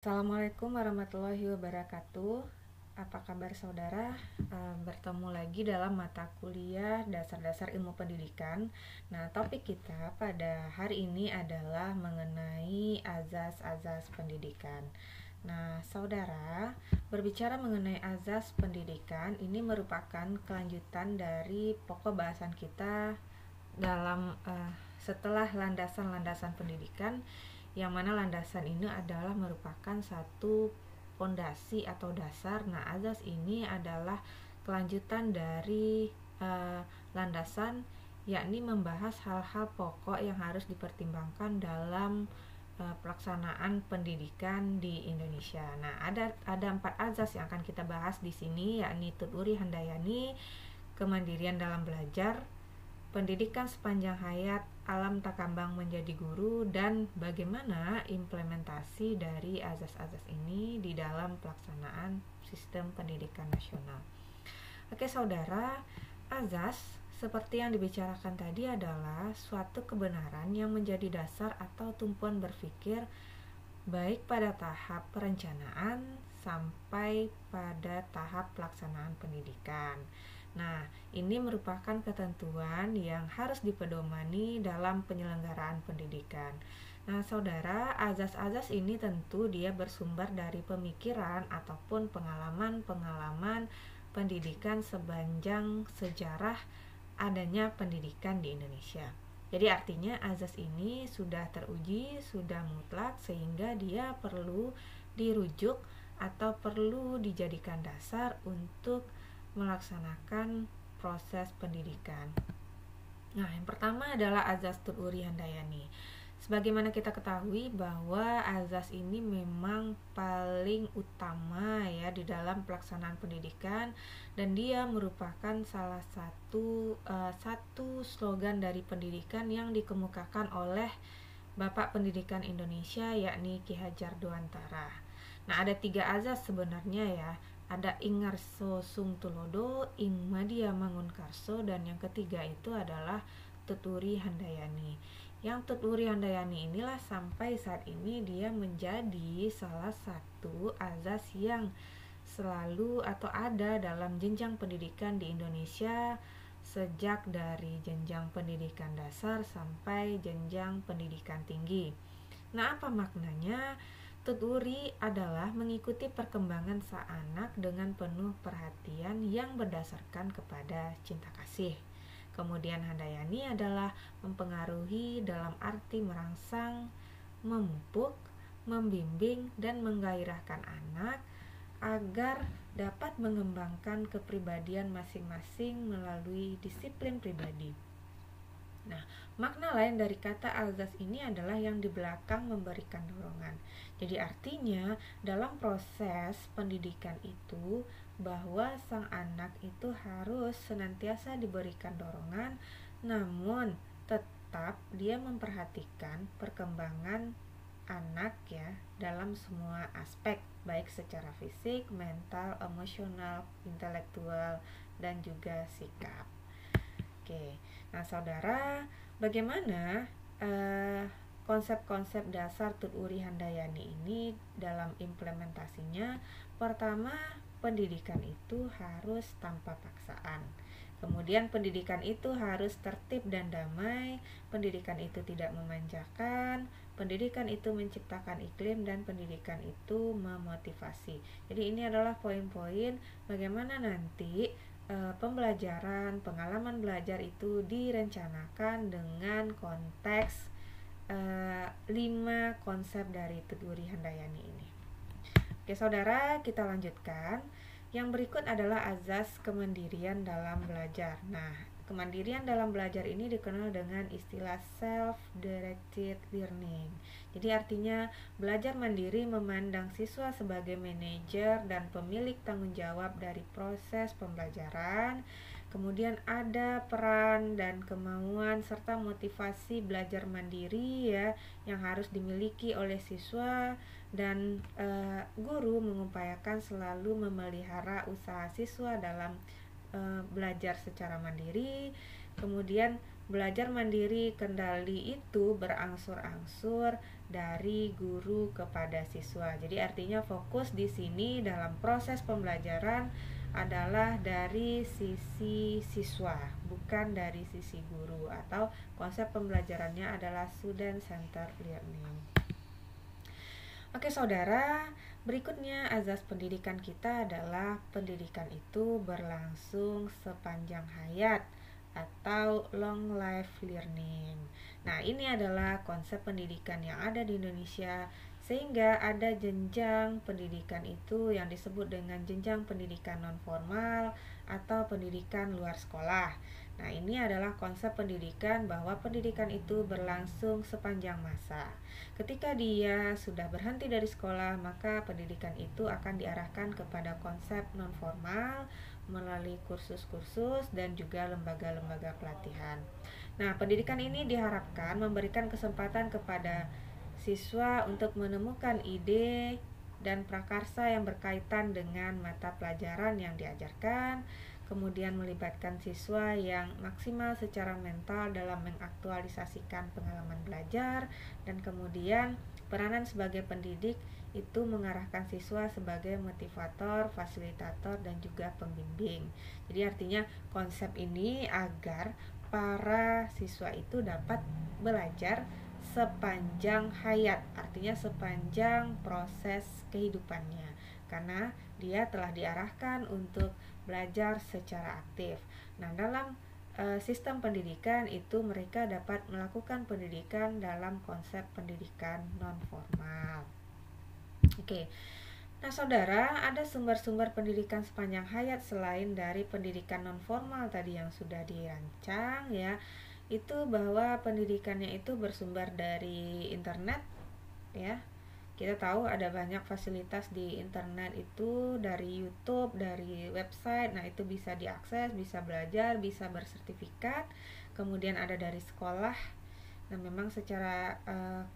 Assalamualaikum warahmatullahi wabarakatuh. Apa kabar saudara? Bertemu lagi dalam mata kuliah dasar-dasar ilmu pendidikan. Nah, topik kita pada hari ini adalah mengenai azas-azas pendidikan. Nah, saudara, berbicara mengenai azas pendidikan, ini merupakan kelanjutan dari pokok bahasan kita dalam setelah landasan-landasan pendidikan, yang mana landasan ini adalah merupakan satu fondasi atau dasar. Nah, azas ini adalah kelanjutan dari landasan, yakni membahas hal-hal pokok yang harus dipertimbangkan dalam pelaksanaan pendidikan di Indonesia. Nah, ada 4 azas yang akan kita bahas di sini, yakni Tuturi Handayani, kemandirian dalam belajar, pendidikan sepanjang hayat, alam takambang menjadi guru, dan bagaimana implementasi dari azas-azas ini di dalam pelaksanaan sistem pendidikan nasional. Oke saudara, azas seperti yang dibicarakan tadi adalah suatu kebenaran yang menjadi dasar atau tumpuan berpikir baik pada tahap perencanaan sampai pada tahap pelaksanaan pendidikan. Nah, ini merupakan ketentuan yang harus dipedomani dalam penyelenggaraan pendidikan. Nah, saudara, azas-azas ini tentu dia bersumber dari pemikiran ataupun pengalaman-pengalaman pendidikan sepanjang sejarah adanya pendidikan di Indonesia. Jadi artinya azas ini sudah teruji, sudah mutlak, sehingga dia perlu dirujuk atau perlu dijadikan dasar untuk melaksanakan proses pendidikan. Nah, yang pertama adalah azas Tuturi Handayani. Sebagaimana kita ketahui bahwa azas ini memang paling utama ya di dalam pelaksanaan pendidikan, dan dia merupakan salah satu slogan dari pendidikan yang dikemukakan oleh Bapak Pendidikan Indonesia, yakni Ki Hajar Dewantara. Nah, ada 3 azas sebenarnya ya. Ada Ingarso Sung Tulodo, Ing Madya Mangunkarso, dan yang ketiga itu adalah Tuturi Handayani. Yang Tuturi Handayani inilah sampai saat ini dia menjadi salah satu azas yang selalu atau ada dalam jenjang pendidikan di Indonesia, sejak dari jenjang pendidikan dasar sampai jenjang pendidikan tinggi. Nah, apa maknanya? Tuturi adalah mengikuti perkembangan sang anak dengan penuh perhatian yang berdasarkan kepada cinta kasih. Kemudian Handayani adalah mempengaruhi dalam arti merangsang, memupuk, membimbing, dan menggairahkan anak agar dapat mengembangkan kepribadian masing-masing melalui disiplin pribadi. Nah, makna lain dari kata azas ini adalah yang di belakang memberikan dorongan. Jadi artinya dalam proses pendidikan itu bahwa sang anak itu harus senantiasa diberikan dorongan, namun tetap dia memperhatikan perkembangan anak ya dalam semua aspek, baik secara fisik, mental, emosional, intelektual, dan juga sikap. Oke, nah saudara, bagaimana konsep-konsep dasar Tuturi Handayani ini dalam implementasinya? Pertama, pendidikan itu harus tanpa paksaan. Kemudian pendidikan itu harus tertib dan damai, pendidikan itu tidak memanjakan, pendidikan itu menciptakan iklim, dan pendidikan itu memotivasi. Jadi ini adalah poin-poin bagaimana nanti pembelajaran, pengalaman belajar itu direncanakan dengan konteks 5 konsep dari Tuturi Handayani ini. Oke saudara, kita lanjutkan. Yang berikut adalah azas kemandirian dalam belajar. Nah, kemandirian dalam belajar ini dikenal dengan istilah self-directed learning. Jadi artinya belajar mandiri memandang siswa sebagai manajer dan pemilik tanggung jawab dari proses pembelajaran. Kemudian ada peran dan kemauan serta motivasi belajar mandiri ya yang harus dimiliki oleh siswa, dan guru mengupayakan selalu memelihara usaha siswa dalam belajar secara mandiri. Kemudian belajar mandiri kendali itu berangsur-angsur dari guru kepada siswa. Jadi artinya fokus di sini dalam proses pembelajaran adalah dari sisi siswa, bukan dari sisi guru, atau konsep pembelajarannya adalah student centered learning. Oke saudara, berikutnya azas pendidikan kita adalah pendidikan itu berlangsung sepanjang hayat atau long life learning. Nah, ini adalah konsep pendidikan yang ada di Indonesia, sehingga ada jenjang pendidikan itu yang disebut dengan jenjang pendidikan non formal atau pendidikan luar sekolah. Nah, ini adalah konsep pendidikan bahwa pendidikan itu berlangsung sepanjang masa. Ketika dia sudah berhenti dari sekolah, maka pendidikan itu akan diarahkan kepada konsep non formal melalui kursus-kursus dan juga lembaga-lembaga pelatihan. Nah, pendidikan ini diharapkan memberikan kesempatan kepada siswa untuk menemukan ide dan prakarsa yang berkaitan dengan mata pelajaran yang diajarkan, kemudian melibatkan siswa yang maksimal secara mental dalam mengaktualisasikan pengalaman belajar, dan kemudian peranan sebagai pendidik itu mengarahkan siswa sebagai motivator, fasilitator, dan juga pembimbing. Jadi artinya konsep ini agar para siswa itu dapat belajar sepanjang hayat, artinya sepanjang proses kehidupannya, karena dia telah diarahkan untuk belajar secara aktif. Nah, dalam sistem pendidikan itu mereka dapat melakukan pendidikan dalam konsep pendidikan non formal. Oke. Nah, saudara, ada sumber-sumber pendidikan sepanjang hayat selain dari pendidikan non formal tadi yang sudah dirancang ya. Itu bahwa pendidikannya itu bersumber dari internet ya. Kita tahu ada banyak fasilitas di internet itu, dari YouTube, dari website. Nah, itu bisa diakses, bisa belajar, bisa bersertifikat. Kemudian ada dari sekolah. Nah, memang secara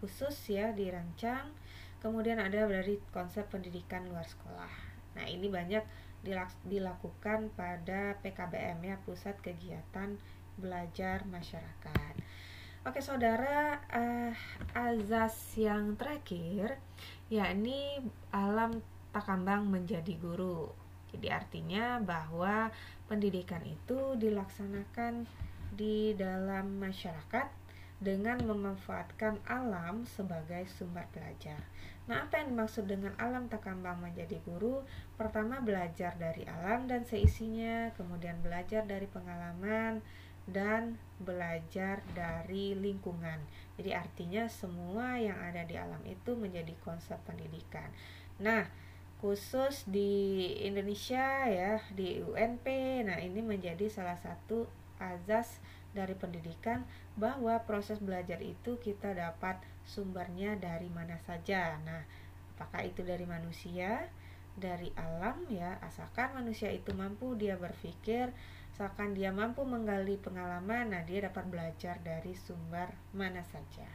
khusus ya dirancang. Kemudian ada dari konsep pendidikan luar sekolah. Nah, ini banyak dilakukan pada PKBM ya, Pusat Kegiatan Belajar Masyarakat. Oke saudara, azas yang terakhir yakni alam takambang menjadi guru. Jadi artinya bahwa pendidikan itu dilaksanakan di dalam masyarakat dengan memanfaatkan alam sebagai sumber belajar. Nah, apa yang dimaksud dengan alam takambang menjadi guru? Pertama, belajar dari alam dan seisinya, kemudian belajar dari pengalaman, dan belajar dari lingkungan. Jadi artinya semua yang ada di alam itu menjadi konsep pendidikan. Nah, khusus di Indonesia ya, di UNP, nah ini menjadi salah satu azas dari pendidikan bahwa proses belajar itu kita dapat sumbernya dari mana saja. Nah, apakah itu dari manusia, dari alam ya, asalkan manusia itu mampu dia berpikir, asalkan dia mampu menggali pengalaman, nah dia dapat belajar dari sumber mana saja.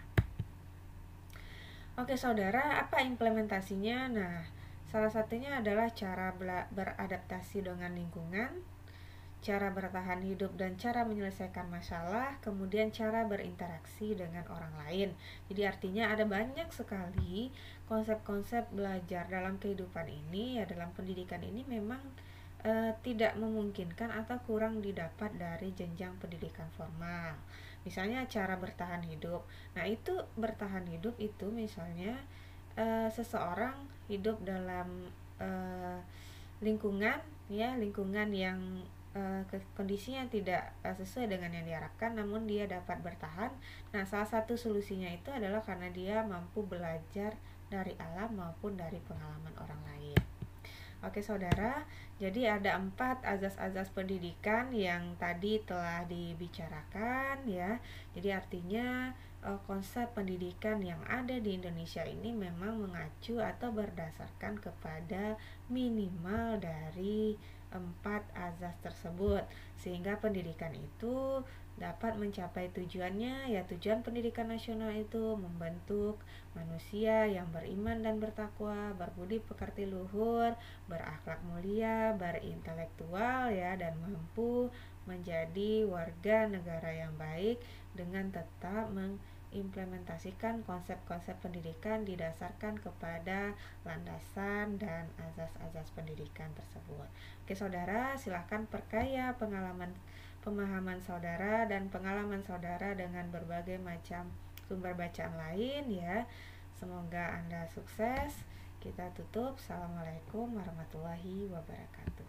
Oke saudara, apa implementasinya? Nah, salah satunya adalah cara beradaptasi dengan lingkungan, cara bertahan hidup dan cara menyelesaikan masalah, kemudian cara berinteraksi dengan orang lain. Jadi artinya ada banyak sekali konsep-konsep belajar dalam kehidupan ini ya, dalam pendidikan ini memang tidak memungkinkan atau kurang didapat dari jenjang pendidikan formal. Misalnya cara bertahan hidup. Nah, itu bertahan hidup itu misalnya seseorang hidup dalam lingkungan ya, lingkungan yang kondisinya tidak sesuai dengan yang diharapkan, namun dia dapat bertahan. Nah, salah satu solusinya itu adalah karena dia mampu belajar dari alam maupun dari pengalaman orang lain. Oke saudara, jadi ada 4 azas-azas pendidikan yang tadi telah dibicarakan ya. Jadi artinya konsep pendidikan yang ada di Indonesia ini memang mengacu atau berdasarkan kepada minimal dari empat azas tersebut, sehingga pendidikan itu dapat mencapai tujuannya, ya tujuan pendidikan nasional itu membentuk manusia yang beriman dan bertakwa, berbudi pekerti luhur, berakhlak mulia, berintelektual ya, dan mampu menjadi warga negara yang baik dengan tetap mengimplementasikan konsep-konsep pendidikan didasarkan kepada landasan dan azas-azas pendidikan tersebut. Oke saudara, silahkan perkaya pemahaman saudara dan pengalaman saudara dengan berbagai macam sumber bacaan lain ya. Semoga Anda sukses. Kita tutup. Assalamualaikum warahmatullahi wabarakatuh.